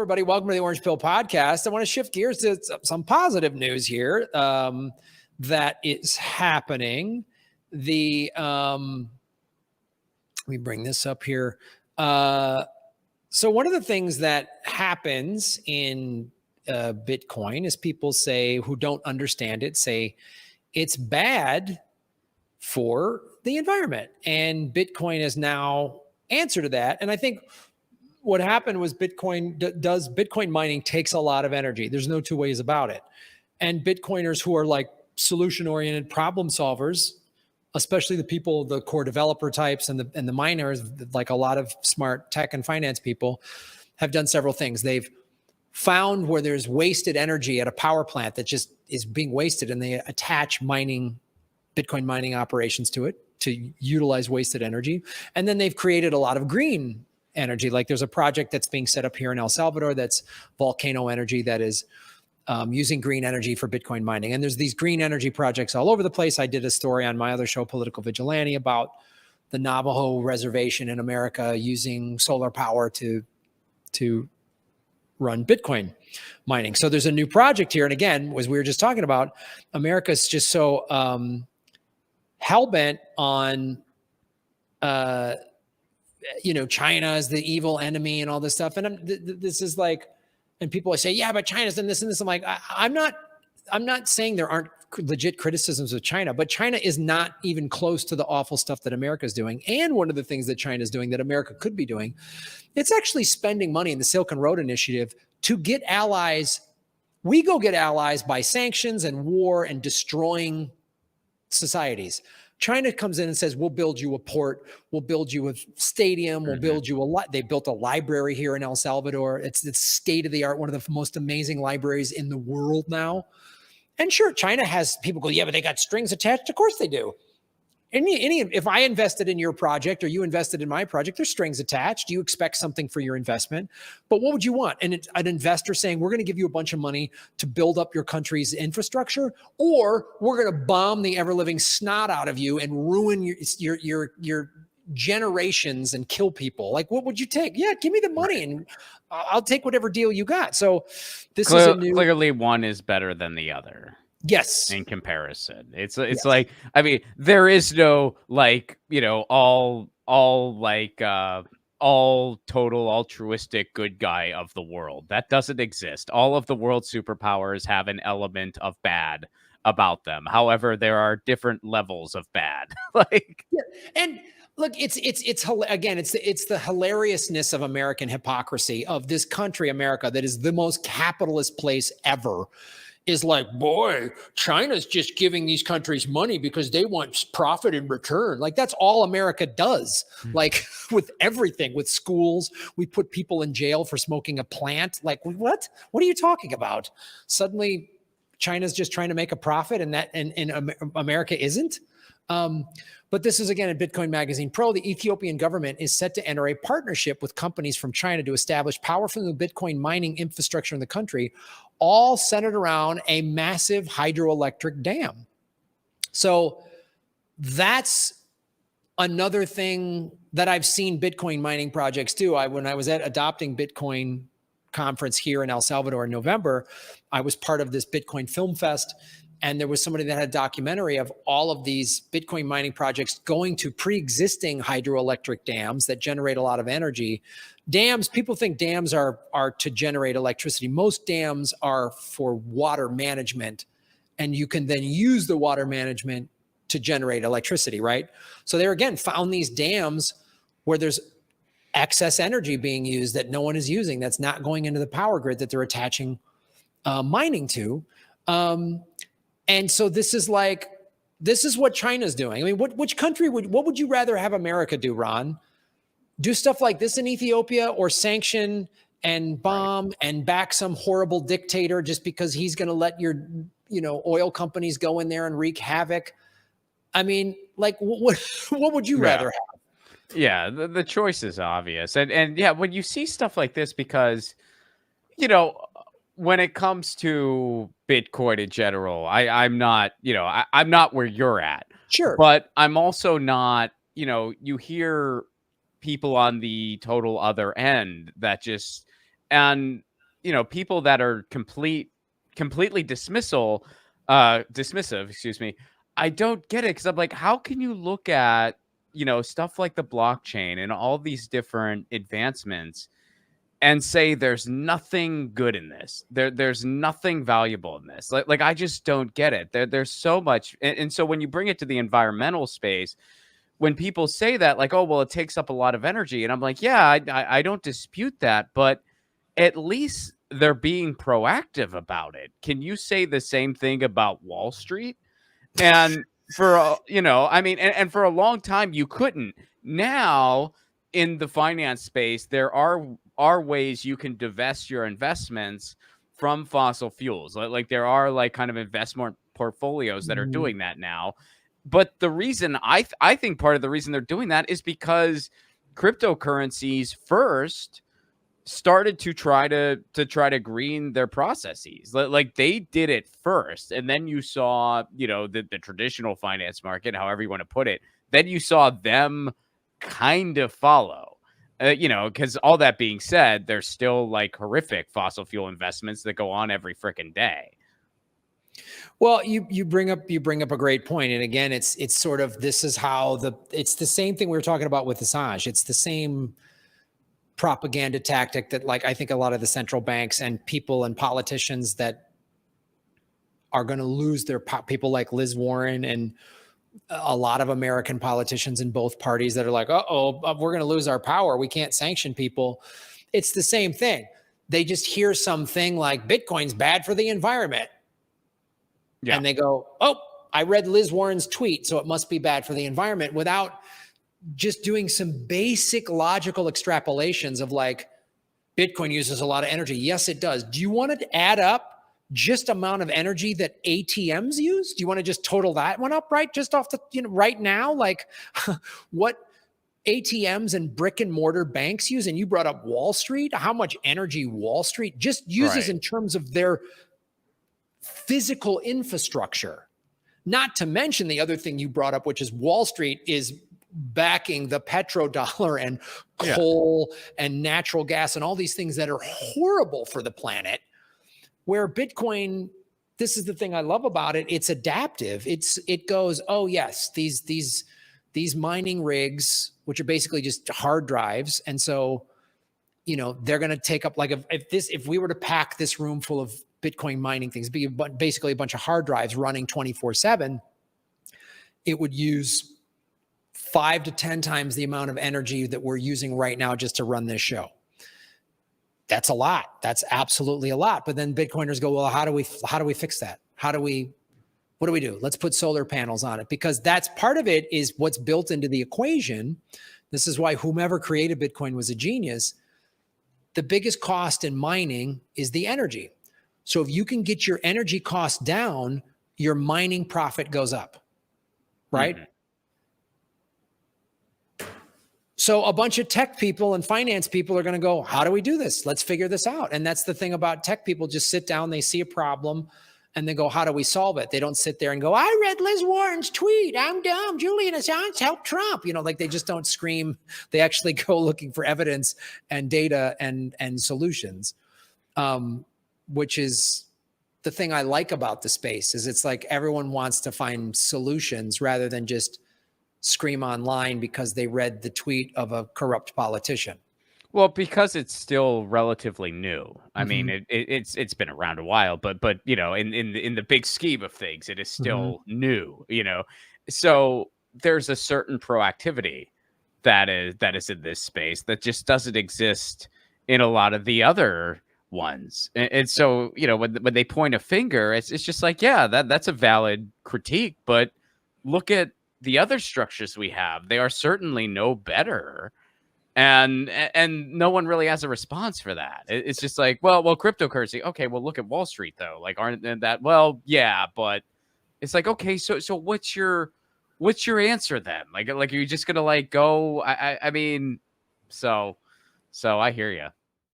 everybody. Welcome to the Orange Pill Podcast. I want to shift gears to some positive news here that is happening. Let me bring this up here. So one of the things that happens in Bitcoin is people say, who don't understand it, say it's bad for the environment. And Bitcoin has now answered to that. And I think what happened was Bitcoin mining takes a lot of energy. There's no two ways about it. And Bitcoiners who are like solution-oriented problem solvers, especially the people, the core developer types and the miners, like a lot of smart tech and finance people, have done several things. They've found where there's wasted energy at a power plant that just is being wasted, and they attach Bitcoin mining operations to it to utilize wasted energy. And then they've created a lot of green energy. Like there's a project that's being set up here in El Salvador that's Volcano Energy that is using green energy for Bitcoin mining. And there's these green energy projects all over the place. I did a story on my other show, Political Vigilante, about the Navajo reservation in America using solar power to run Bitcoin mining. So there's a new project here. And again, as we were just talking about, America's just so hell-bent on China is the evil enemy and all this stuff. And this is like, and people say, yeah, but China's done this and this. I'm like, I'm not saying there aren't legit criticisms of China, but China is not even close to the awful stuff that America's doing. And one of the things that China's doing that America could be doing, it's actually spending money in the Silk and Road Initiative to get allies. We go get allies by sanctions and war and destroying societies. China comes in and says, we'll build you a port, we'll build you a stadium, we'll build you a lot. They built a library here in El Salvador. It's state of the art, one of the most amazing libraries in the world now. And sure, China has people go, yeah, but they got strings attached. Of course they do. If I invested in your project or you invested in my project, there's strings attached. You expect something for your investment. But what would you want? And an investor saying, we're going to give you a bunch of money to build up your country's infrastructure, or we're going to bomb the ever-living snot out of you and ruin your generations and kill people. Like, what would you take? Yeah, give me the money and I'll take whatever deal you got. So this is clearly one is better than the other. Yes. In comparison, it's yes. Like, I mean, there is no like, all total altruistic good guy of the world. That doesn't exist. All of the world superpowers have an element of bad about them. However, there are different levels of bad. And look, it's the hilariousness of American hypocrisy of this country, America, that is the most capitalist place ever. Is like, boy, China's just giving these countries money because they want profit in return. Like, that's all America does. Like, with everything, with schools, we put people in jail for smoking a plant. Like, what? What are you talking about? Suddenly, China's just trying to make a profit, and America isn't. But this is, again, in Bitcoin Magazine Pro. The Ethiopian government is set to enter a partnership with companies from China to establish powerful Bitcoin mining infrastructure in the country, all centered around a massive hydroelectric dam. So that's another thing that I've seen Bitcoin mining projects do. When I was at Adopting Bitcoin conference here in El Salvador in November, I was part of this Bitcoin Film Fest. And there was somebody that had a documentary of all of these Bitcoin mining projects going to pre-existing hydroelectric dams that generate a lot of energy. Dams, people think dams are to generate electricity. Most dams are for water management, and you can then use the water management to generate electricity, right? So they, again, found these dams where there's excess energy being used that no one is using, that's not going into the power grid that they're attaching mining to. And so this is what China's doing. I mean, what would you rather have America do, Ron? Do stuff like this in Ethiopia, or sanction and bomb and back some horrible dictator just because he's going to let your, oil companies go in there and wreak havoc? I mean, like, what would you rather have? Yeah, the choice is obvious. And yeah, when you see stuff like this, because, when it comes to Bitcoin in general, I'm not, I'm not where you're at. Sure. But I'm also not, you hear people on the total other end that just, and people that are completely dismissive, excuse me, I don't get it, because I'm like, how can you look at, stuff like the blockchain and all these different advancements and say there's nothing good in this. There's nothing valuable in this. Like I just don't get it. There's so much. And so when you bring it to the environmental space, when people say that, like, oh, well, it takes up a lot of energy. And I'm like, yeah, I don't dispute that, but at least they're being proactive about it. Can you say the same thing about Wall Street? And I mean, and for a long time you couldn't. Now in the finance space, there are ways you can divest your investments from fossil fuels. Like there are like kind of investment portfolios that are doing that now. But the reason I think part of the reason they're doing that is because cryptocurrencies first started to try to green their processes. Like they did it first, and then you saw, the traditional finance market, however you want to put it, then you saw them kind of follow. Because all that being said, there's still like horrific fossil fuel investments that go on every freaking day. Well, you bring up a great point, and again, it's sort of, this is how it's the same thing we were talking about with Assange. It's the same propaganda tactic that, like, I think a lot of the central banks and people and politicians that are going to lose their people like Liz Warren and a lot of American politicians in both parties that are like, we're going to lose our power. We can't sanction people. It's the same thing. They just hear something like Bitcoin's bad for the environment. Yeah. And they go, oh, I read Liz Warren's tweet, so it must be bad for the environment, without just doing some basic logical extrapolations of like, Bitcoin uses a lot of energy. Yes, it does. Do you want to add up just amount of energy that ATMs use? Do you want to just total that one up, right? Just off the, right now, like what ATMs and brick and mortar banks use? And you brought up Wall Street, how much energy Wall Street just uses in terms of their physical infrastructure. Not to mention the other thing you brought up, which is Wall Street is backing the petrodollar and coal and natural gas and all these things that are horrible for the planet. Where Bitcoin, this is the thing I love about it, it's adaptive. It goes, oh yes, these mining rigs, which are basically just hard drives. And so, they're going to take up, like, if we were to pack this room full of Bitcoin mining things, be basically a bunch of hard drives running 24/7, it would use 5 to 10 times the amount of energy that we're using right now just to run this show. That's a lot. That's absolutely a lot. But then Bitcoiners go, well, how do we fix that? What do we do? Let's put solar panels on it, because that's part of it, is what's built into the equation. This is why whomever created Bitcoin was a genius. The biggest cost in mining is the energy. So if you can get your energy costs down, your mining profit goes up, right? Mm-hmm. So a bunch of tech people and finance people are going to go, how do we do this? Let's figure this out. And that's the thing about tech people, just sit down, they see a problem, and they go, how do we solve it? They don't sit there and go, I read Liz Warren's tweet, I'm dumb, Julian Assange helped Trump. Like they just don't scream. They actually go looking for evidence and data and solutions, which is the thing I like about the space, is it's like everyone wants to find solutions rather than just scream online because they read the tweet of a corrupt politician. Well, because it's still relatively new. I mean, it's been around a while, but in the big scheme of things, it is still new. So there's a certain proactivity that is in this space that just doesn't exist in a lot of the other ones. And so when they point a finger, it's just like, yeah, that's a valid critique, but look at the other structures we have. They are certainly no better. And no one really has a response for that. It's just like, well, cryptocurrency. Okay, well, look at Wall Street though. Like, aren't that? Well, yeah, but it's like, okay, so what's your answer then? Like, are you just gonna like go? I mean, so I hear you.